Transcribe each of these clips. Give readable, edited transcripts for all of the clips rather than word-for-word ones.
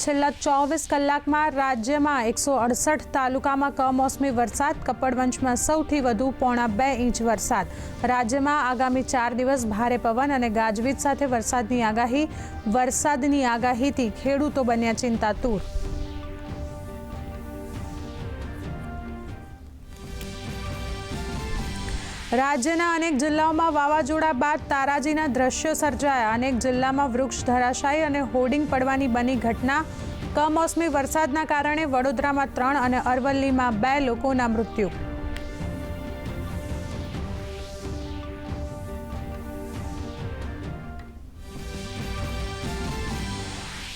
છેલ્લા 24 કલાકમાં રાજ્યમાં 168 તાલુકામાં કમોસમી વરસાદ, કપડવંજમાં સૌથી વધુ 1.5 ઇંચ વરસાદ। રાજ્યમાં આગામી 4 દિવસ ભારે પવન અને ગાજવીજ સાથે વરસાદની આગાહીથી ખેડૂતો બન્યા ચિંતાતુર। રાજ્યના અનેક જિલ્લાઓમાં વાવાઝોડા બાદ તારાજીના દ્રશ્યો સર્જાયા। અનેક જિલ્લામાં વૃક્ષ ધરાશાયી અને હોર્ડિંગ પડવાની બની ઘટના। કમોસમી વરસાદના કારણે વડોદરામાં 3 અને અરવલ્લીમાં 2 લોકોના મૃત્યુ।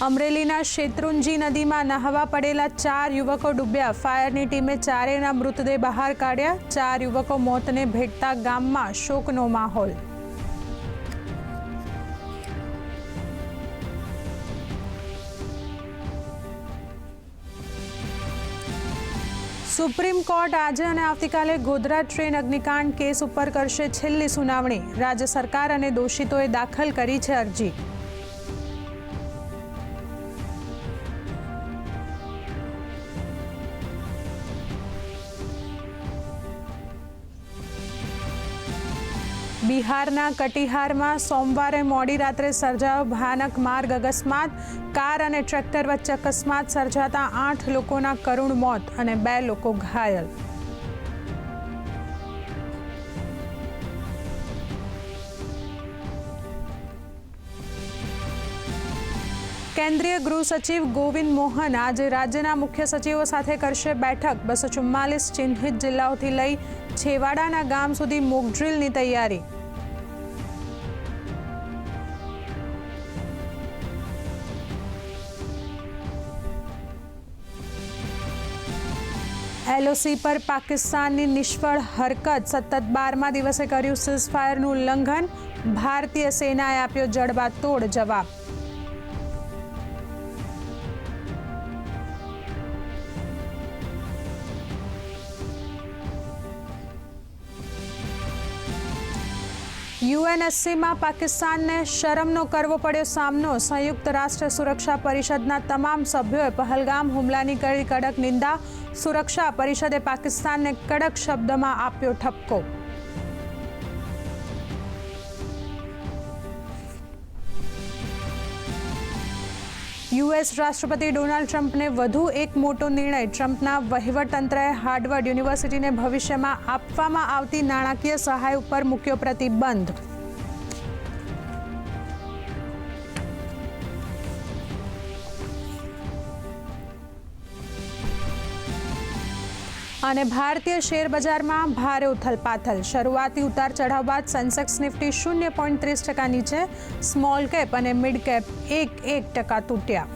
અમરેલીના શેત્રુંજી નદીમાં નહાવા પડેલા 4 યુવકો ડૂબ્યા। ફાયરની ટીમે ચારેયના મૃતદેહ બહાર કાઢ્યા। 4 યુવકો મોતને ભેટતા ગામમાં શોકનો માહોલ। સુપ્રીમ કોર્ટ આજે અને આવતીકાલે ગોધરા ટ્રેન અગ્નિકાંડ કેસ ઉપર કરશે છેલ્લી સુનાવણી। રાજ્ય સરકાર અને દોષિતોએ દાખલ કરી છે અરજી। બિહારના કટિહારમાં સોમવારે મોડી રાત્રે સર્જાયો ભયાનક માર્ગ અકસ્માત। કાર અને ટ્રેક્ટર વચ્ચે અકસ્માત સર્જાતા 8 લોકોના કરુણ મોત અને 2 લોકો ઘાયલ। કેન્દ્રીય ગૃહ સચિવ ગોવિંદ મોહન આજે રાજ્યના મુખ્ય સચિવો સાથે કરશે બેઠક। 244 ચિહ્નિત જિલ્લાઓથી લઈ છેવાડાના ગામ સુધી મોકડ્રીલની તૈયારી। એલઓસી પર પાકિસ્તાનની નિષ્ફળ હરકત। સતત 12મા દિવસે કર્યું સીઝફાયરનું ઉલ્લંઘન। ભારતીય સેનાએ આપ્યો જડબાતોડ જવાબ। યુએનએસસીમાં પાકિસ્તાનને શરમનો કરવો પડ્યો સામનો। સંયુક્ત રાષ્ટ્ર સુરક્ષા પરિષદના તમામ સભ્યોએ પહલગામ હુમલાની કરી કડક નિંદા। સુરક્ષા પરિષદે પાકિસ્તાનને કડક શબ્દમાં આપ્યો ઠપકો। યુએસ રાષ્ટ્રપતિ ડોનાલ્ડ ટ્રમ્પને વધુ એક મોટો નિર્ણય। ટ્રમ્પના વહીવટતંત્રએ હાર્વર્ડ યુનિવર્સિટીને ભવિષ્યમાં આપવામાં આવતી નાણાકીય સહાય ઉપર મૂક્યો પ્રતિબંધ। અને ભારતીય શેર બજારમાં ભારે ઉથલપાથલ। શરૂઆતી ઉતાર ચઢાવ બાદ સેન્સેક્સ નિફ્ટી 0.30% નીચે, સ્મોલ કેપ અને મિડ કેપ 1% તૂટ્યા।